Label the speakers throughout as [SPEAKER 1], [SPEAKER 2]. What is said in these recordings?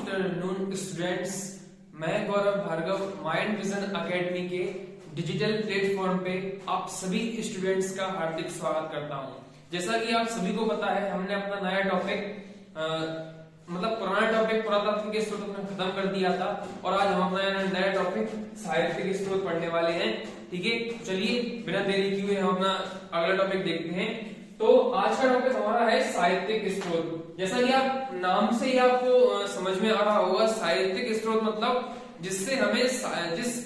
[SPEAKER 1] Afternoon students, मैं गौरव Bhargava mind vision academy के digital platform पे आप सभी स्टूडेंट्स का हार्दिक स्वागत करता हूं। जैसा कि आप सभी को पता है, हमने अपना नया टॉपिक मतलब पुराना टॉपिक पुरातात्विक स्रोत में खत्म कर दिया था और आज हम अपना नया टॉपिक साहित्यिक स्रोत पढ़ने वाले हैं। ठीक है, चलिए बिना देरी किए हम अपना अगला टॉपिक देखते हैं। तो आज का टॉपिक हमारा है साहित्यिक स्रोत। जैसा कि आप नाम से ही आपको समझ में आ रहा होगा, साहित्यिक स्रोत मतलब जिससे हमें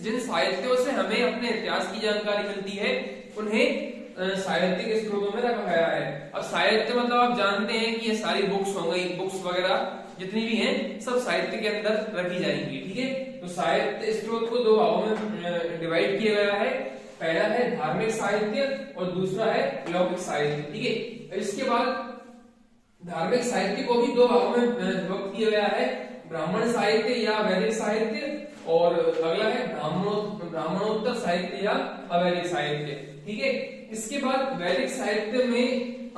[SPEAKER 1] जिन साहित्यों से हमें अपने इतिहास की जानकारी मिलती है उन्हें साहित्यिक स्रोतों में रखा गया है। अब साहित्य मतलब आप जानते हैं कि ये सारी बुक्स हो गई, बुक्स वगैरह जितनी भी हैं सब साहित्य के अंदर रखी जाएंगी। ठीक है, तो साहित्य स्रोत को दो भागों में डिवाइड किया गया है। पहला है धार्मिक साहित्य और दूसरा है लौकिक साहित्य। ठीक है, इसके बाद धार्मिक साहित्य को भी दो भागों में विभक्त किया गया है, ब्राह्मण साहित्य या वैदिक साहित्य, और अगला है ब्राह्मणोत्तर साहित्य या अवैदिक साहित्य। ठीक है, इसके बाद वैदिक साहित्य में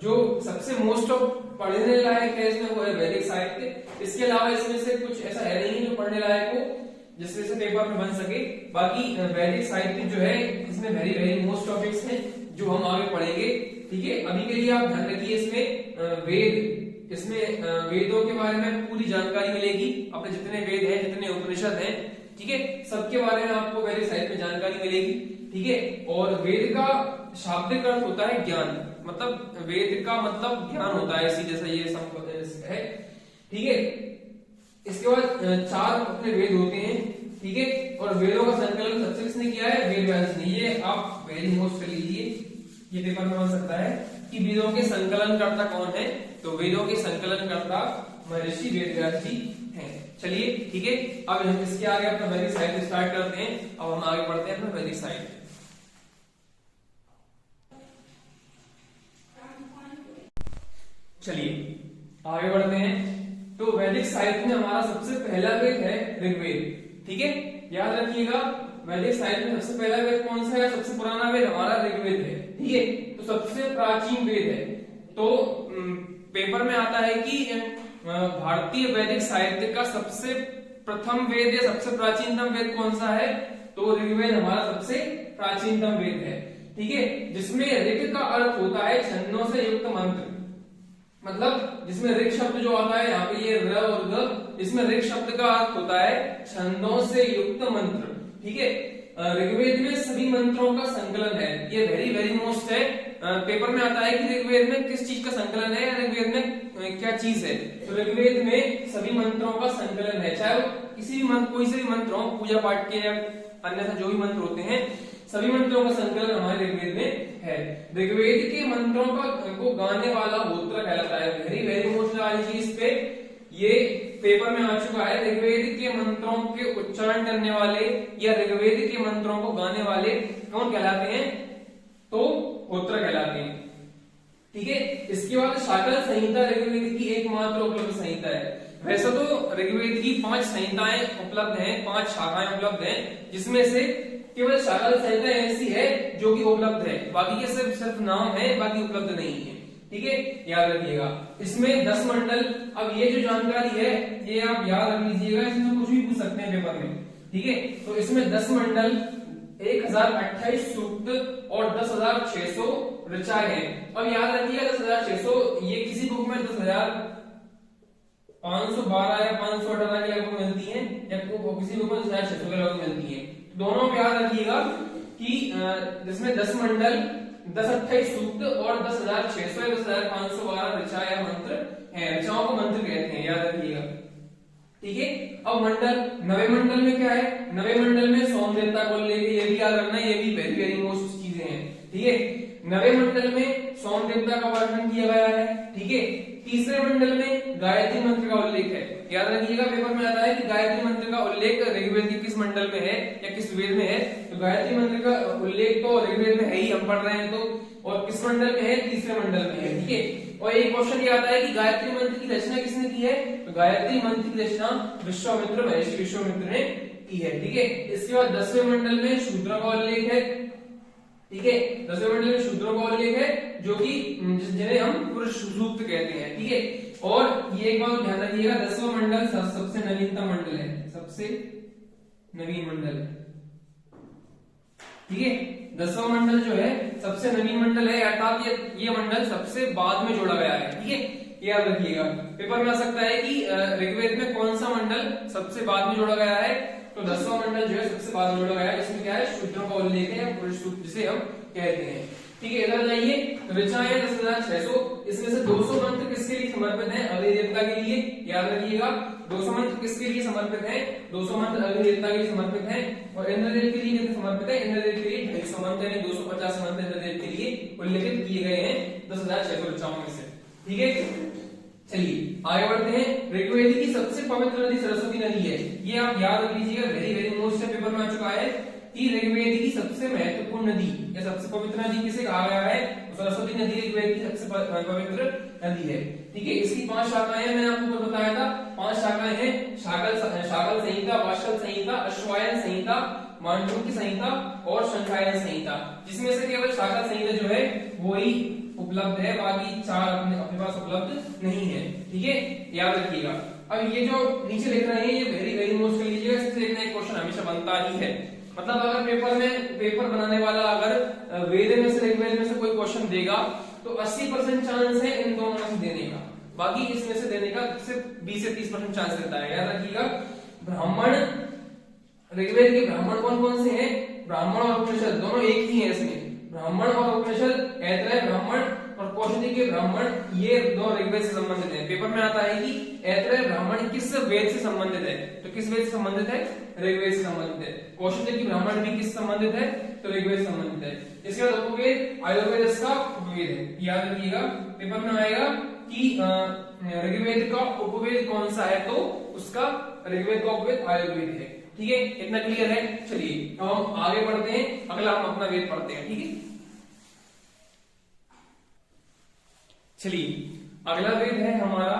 [SPEAKER 1] जो सबसे मोस्ट ऑफ पढ़ने लायक है इसमें वो है वैदिक साहित्य। इसके अलावा इसमें से कुछ ऐसा है नहीं जो पढ़ने लायक हो जिससे से पेपर में बन सके। बाकी वैदिक साहित्य जो है इसमें वेरी वेरी मोस्ट टॉपिक्स हैं जो हम आगे पढ़ेंगे। ठीक है, अभी के लिए आप ध्यान रखिए, इसमें वेदों के बारे में पूरी जानकारी मिलेगी। अपने जितने वेद हैं, जितने उपनिषद हैं, ठीक है, सबके बारे में आपको वैदिक साहित्य में जानकारी मिलेगी। ठीक है, और वेद का शाब्दिक अर्थ होता है ज्ञान, मतलब वेद का मतलब ज्ञान होता है, इसी जैसा ये सब है। ठीक है, इसके बाद 4 अपने वेद होते हैं। ठीक है, और वेदों का संकलन सबसे किसने किया है? वेद व्यास ने। ये आप वेरी मोस्ट कर लीजिए, ये पेपर में बन सकता है कि वेदों के संकलनकर्ता कौन है। तो वेदों के संकलनकर्ता महर्षि वेद व्यास जी हैं। चलिए ठीक है, अब हम इसके आगे अपना वैदिक साहित्य स्टार्ट करते हैं। अब हम आगे बढ़ते हैं अपना वैदिक साहित्य। चलिए आगे बढ़ते हैं। तो वैदिक साहित्य में हमारा सबसे पहला वेद है ऋग्वेद। ठीक है, याद रखिएगा, वैदिक साहित्य में सबसे पहला वेद कौन सा है? सबसे पुराना वेद हमारा ऋग्वेद है। ठीक है, तो सबसे प्राचीन वेद है। तो पेपर में आता है कि भारतीय वैदिक साहित्य का सबसे प्रथम वेद या सबसे प्राचीनतम वेद कौन सा है? तो ऋग्वेद हमारा सबसे प्राचीनतम वेद है। ठीक है, जिसमें ऋग का अर्थ होता है छंदों से युक्त मंत्र, मतलब जिसमें ऋग शब्द जो आता है यहाँ पे ये र और ग, इसमें ऋग शब्द का अर्थ होता है छंदों से युक्त मंत्र। ठीक है, ऋग्वेद में सभी मंत्रों का संकलन है। ये वेरी वेरी मोस्ट है, पेपर में आता है कि ऋग्वेद में किस चीज का संकलन है, ऋग्वेद में क्या चीज है। तो ऋग्वेद में सभी मंत्रों का संकलन है, चाहे वो किसी भी मंत्र, कोई से भी मंत्र हो, पूजा पाठ के या अन्यथा जो भी मंत्र होते हैं, सभी मंत्रों का संकलन हमारे ऋग्वेद में है। ऋग्वेद के मंत्रों को गाने वाला होत्र कहलाता है। वेरी वेरी मोस्ट वाली चीज पे ये पेपर में आ चुका है। ऋग्वेद के मंत्रों के उच्चारण करने वाले या ऋग्वेद के मंत्रों को गाने वाले कौन कहलाते हैं? तो होत्र कहलाते हैं। ठीक है, इसके बाद शाकल संहिता ऋग्वेद की एकमात्र उपलब्ध संहिता है। वैसे तो ऋग्वेद की 5 संहिताएं उपलब्ध हैं, 5 शाखाएं उपलब्ध हैं, जिसमें से केवल शाकल संहिता ऐसी है जो कि उपलब्ध है, बाकी के सिर्फ नाम है, बाकी उपलब्ध नहीं है। ठीक है, याद रखिएगा। इसमें 10 मंडल, अब ये जो जानकारी है ये आप याद रख लीजिएगा, इसमें कुछ भी पूछ सकते हैं पेपर में। ठीक है, तो इसमें 10 मंडल, 1028 सूक्त और 10,600 ऋचाएं हैं। अब याद रखिएगा 10,600, ये किसी बुक में 10,512 या 518 के लगभग मिलती है, या किसी बुक में 10,600 के लगभग मिलती है। दोनों में याद रखिएगा कि जिसमें 10 मंडल, 1028 सूक्त और 10,600 या 10,512 ऋचा या मंत्र हैं। ऋचाओं को मंत्र कहते हैं, याद रखिएगा। ठीक है, अब मंडल, नवे मंडल में क्या है? नवे मंडल में सोम देवता को लेके, ये भी याद रखना, ये भी वेरी वेरी मोस्ट चीजें हैं। ठीक है, नवे मंडल में सोम देवता का वर्णन किया गया है। ठीक है, तीसरे मंडल में गायत्री मंत्र का उल्लेख है। याद रखिएगा, पेपर में आता है कि गायत्री मंत्र का उल्लेख ऋग्वेद के किस मंडल में है या किस वेद में है। तो गायत्री मंत्र का उल्लेख तो ऋग्वेद में है ही, हम पढ़ रहे हैं तो, और किस मंडल में है? तीसरे मंडल में है। ठीक है, और एक क्वेश्चन ये आता है कि गायत्री मंत्र की रचना किसने की है? तो गायत्री मंत्र की रचना विश्वामित्र, महर्षि विश्वामित्र ने की है। ठीक है, इसके बाद 10वें मंडल में शूद्र का उल्लेख है। ठीक है, 10वें मंडल में शूद्रों का उल्लेख है, जो कि जिन्हें हम पुरुष सूक्त कहते हैं। ठीक है, और ये एक बात ध्यान रखिएगा, 10वां मंडल सबसे नवीनतम मंडल है, सबसे नवीन मंडल है, ठीक है। 10वां मंडल जो है सबसे नवीन मंडल है, अर्थात ये मंडल सबसे बाद में जोड़ा गया है, ठीक है, याद रखिएगा। पेपर में आ सकता है कि ऋग्वेद में कौन सा मंडल सबसे बाद में जोड़ा गया है, तो 10वां मंडल जो है सबसे बाद में जोड़ा गया है, इसमें क्या है, शूद्रों का उल्लेख है, या पुरुष सूक्त जिसे हम कहते हैं, ठीक है। इधर जाइए, ऋचाएं 10,600, इसमें से 200 मंत्र किसके लिए समर्पित हैं, अग्नि देवता के लिए, याद रखिएगा। 200 मंत्र किसके लिए समर्पित हैं, 200 मंत्र अग्नि देवता के लिए समर्पित हैं, और इंद्रदेव के लिए कितने समर्पित है, इंद्रदेव के लिए 250 मंत्र यानी 250 मंत्र इंद्रदेव के लिए उल्लेखित किए गए हैं 10,600 ऋचाओं में से, ठीक है। चलिए आगे बढ़ते हैं। ऋग्वेद की सबसे पवित्र नदी सरस्वती नदी है, ये आप याद रख लीजिएगा, वेरी वेरी मोस्ट पेपर में आ चुका है कि ऋग्वेद की सबसे महत्वपूर्ण नदी या सबसे पवित्र नदी किसे कहा गया है, सरस्वती नदी ऋग्वेद की सबसे पवित्र नदी है, ठीक है। इसकी 5 शाखाएं मैंने आपको बताया था, 5 शाखाएं हैं, शाकल संहिता, वाशल संहिता, अश्वायन संहिता, मांडूक्य संहिता और शंखायन संहिता, जिसमें से केवल शाकल संहिता जो है वो ही उपलब्ध है, बाकी 4 अपने पास उपलब्ध नहीं है, ठीक है, याद रखिएगा। अब ये जो नीचे लिख रहे हैं ये वेरी वेरी मोस्ट कर लीजिएगा, इससे देखना एक क्वेश्चन हमेशा बनता ही है, मतलब अगर पेपर बनाने वाला अगर वेद में से ऋग्वेद में से कोई क्वेश्चन देगा तो 80% चांस है इन दोनों में से देने का, बाकी इसमें से देने का सिर्फ 20 से 30% चांस रहता है, याद रखिएगा। ब्राह्मण, ऋग्वेद के ब्राह्मण कौन कौन से हैं, ब्राह्मण और उपनिषद दोनों एक ही है, इसमें ब्राह्मण और उपनिषद, ऐतरेय ब्राह्मण और कौशिकी के ब्राह्मण, ये दो ऋग्वेद से संबंधित हैं। पेपर में आता है कि ऐतरेय ब्राह्मण किस वेद से संबंधित है, तो किस वेद से संबंधित है, ऋग्वेद से संबंधित है। कौशिकी ब्राह्मण भी किस संबंधित है, तो ऋग्वेद से संबंधित है। इसके बाद उपवेद, आयुर्वेद इसका उपवेद है, याद रखिएगा, पेपर में आएगा कि ऋग्वेद का उपवेद कौन सा है, तो उसका ऋग्वेद का उपवेद आयुर्वेद है, ठीक है, इतना क्लियर है। चलिए अब हम आगे बढ़ते हैं, अगला हम अपना वेद पढ़ते हैं, ठीक है। चलिए अगला वेद है हमारा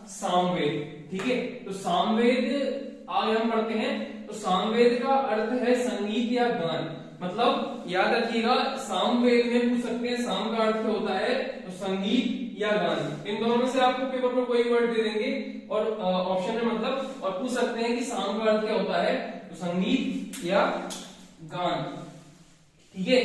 [SPEAKER 1] सामवेद, ठीक है। तो सामवेद आगे हम पढ़ते हैं, तो सामवेद का अर्थ है संगीत या गान, मतलब याद रखिएगा सामवेद में पूछ सकते हैं, साम का अर्थ होता है तो संगीत या गान, इन दोनों में से आपको पेपर में कोई वर्ड दे देंगे और ऑप्शन में मतलब, और पूछ सकते हैं कि साम का अर्थ क्या होता है, तो संगीत या गान, ठीक है।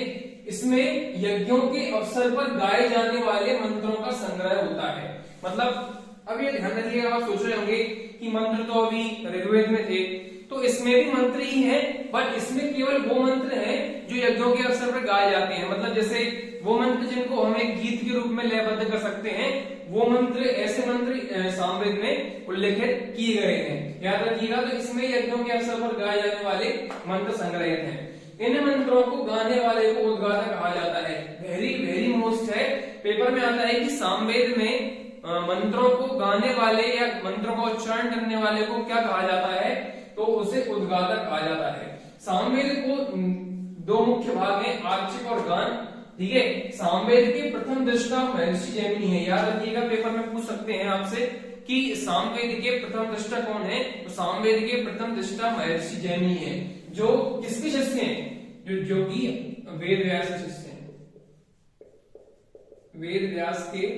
[SPEAKER 1] इसमें यज्ञों के अवसर पर गाए जाने वाले मंत्रों का संग्रह होता है, मतलब अब ये ध्यान रखिएगा, आप सोच रहे होंगे कि मंत्र तो अभी ऋग्वेद में थे, तो इसमें भी मंत्र ही है, बट इसमें केवल वो मंत्र हैं जो यज्ञों के अवसर पर गाए जाते हैं, मतलब जैसे वो मंत्र जिनको हम एक गीत के रूप में लयबद्ध कर सकते हैं, वो मंत्र, ऐसे मंत्र सामवेद में उल्लेखित किए गए हैं, याद रखिएगा। तो इसमें यज्ञों के अवसर पर गाए जाने वाले मंत्र संग्रहित हैं। इन मंत्रों को गाने वाले को उद्गाता कहा जाता है, वेरी वेरी मोस्ट है, पेपर में आता है कि सामवेद में मंत्रों को गाने वाले या मंत्रों का उच्चारण करने वाले को क्या कहा जाता है, तो उसे उद्गाता कहा जाता है। सामवेद को 2 मुख्य भाग हैं, आर्चिक और गान, ठीक है। सामवेद के प्रथम दृष्टा महर्षि जैमिनी है, याद रखिएगा, पेपर में पूछ सकते हैं आपसे कि सामवेद के प्रथम दृष्टा कौन है, तो सामवेद के प्रथम दृष्टा महर्षि जैमिनी है, जो किसके शिष्य हैं, जो कि वेद व्यास के शिष्य हैं, वेद व्यास के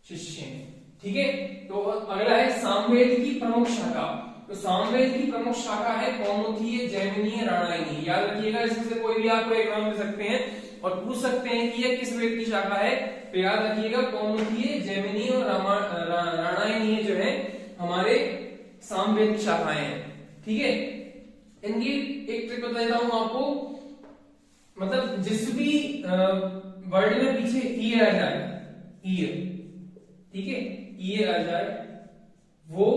[SPEAKER 1] शिष्य हैं, ठीक है। तो अगला है सामवेद की प्रमुख शाखा, तो सामवेद की प्रमुख शाखा है कौमुदीय, जैमिनीय, रामायणी, याद रखिएगा, इसमें से कोई भी आपको एक नाम दे सकते हैं और पूछ सकते हैं कि यह किस वेद की शाखा है, तो याद रखिएगा कौमुदीय, जैमिनीय और रामायणी जो है हमारे सामवेद की शाखाएं हैं, ठीक है। इनकी एक ट्रिक बता देता हूं आपको, मतलब जिस भी वर्ड में पीछे ई आ जाए, ई, ठीक है, ई आ जाए वो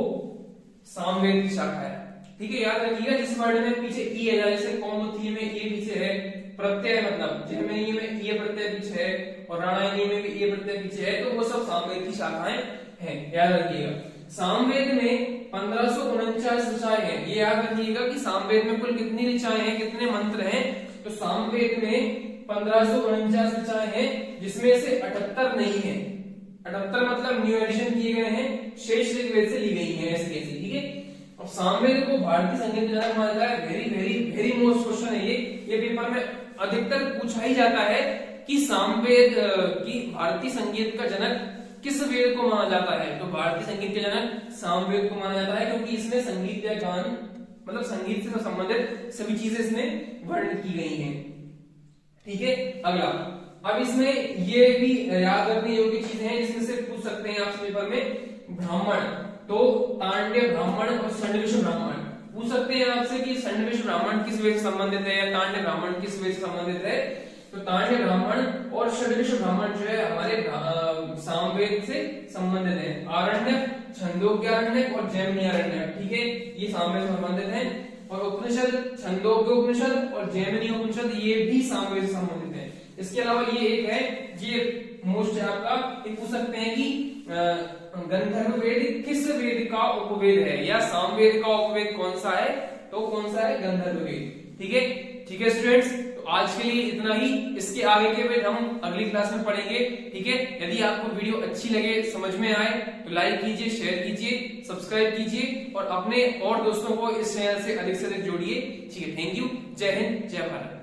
[SPEAKER 1] सामवेद की शाखा है, ठीक है, याद रखिएगा। जिस वर्ड में पीछे ई आ जाए, जैसे कौमुदी में ये पीछे है प्रत्यय, मतलब जैमिनी में ये प्रत्यय पीछे है और रामायणी में भी ये प्रत्यय पीछे है, तो वो सब सामवेद की शाखाएं हैं, याद रखिएगा। सामवेद में 1549 ऋचाएं हैं, ये याद रखिएगा कि सामवेद में कुल कितनी ऋचाएं हैं, कितने मंत्र हैं, तो सामवेद में 1549 ऋचाएं हैं, जिसमें से 78 नहीं है, 78 मतलब न्यू एडिशन किए गए हैं, शेष ऋग्वेद से ली गई हैं ऐसे कैसे, ठीक है। अब सामवेद को भारतीय संगीत जनक माना जाता है, very very very most question है ये पेपर में अधिकतर पूछा ही जाता है कि सामवेद की भारतीय संगीत का जनक किस वेद को माना जाता है, तो भारतीय संगीत के जनक सामवेद को माना जाता है, क्योंकि इसमें संगीत या गान मतलब संगीत से संबंधित सभी चीजें इसमें वर्णित की गई हैं। ठीक है, अगला, अब इसमें ये भी याद रखने योग्य चीज है, जिसमें से पूछ सकते हैं आपसे पेपर में ब्राह्मण, तो तांड्य ब्राह्मण और षड्विश ब्राह्मण पूछ सकते हैं आपसे कि षड्विश ब्राह्मण किस वेद से संबंधित है या तांड्य ब्राह्मण किस वेद से संबंधित है। तो तांड्य ब्राह्मण और षड्विश ब्राह्मण जो है हमारे सामवेद से संबंधित है। आरण्यक, छंदोग्यारण्यक और जैमिनीआरण्यक, ठीक है, ये सामवेद से संबंधित है। और उपनिषद, छंदोग्य उपनिषद और जैमिनी उपनिषद ये भी सामवेद से संबंधित है। इसके अलावा ये एक है, ये मोस्ट है आपका, ये पूछ सकते हैं कि गंधर्व वेद किस वेद का उपवेद है, या सामवेद का उपवेद कौन सा है, तो कौन सा है, गंधर्व वेद। ठीक है, ठीक है स्टूडेंट्स, तो आज के लिए इतना ही। इसके आगे के वेद हम अगली क्लास में पढ़ेंगे। ठीक है, यदि आपको वीडियो अच्छी लगे, समझ में आए, तो लाइक कीजिए, शेयर कीजिए, सब्सक्राइब कीजिए और अपने और दोस्तों को इस चैनल से अधिक जोड़िए। ठीक है, थैंक यू, जय हिंद, जय भारत।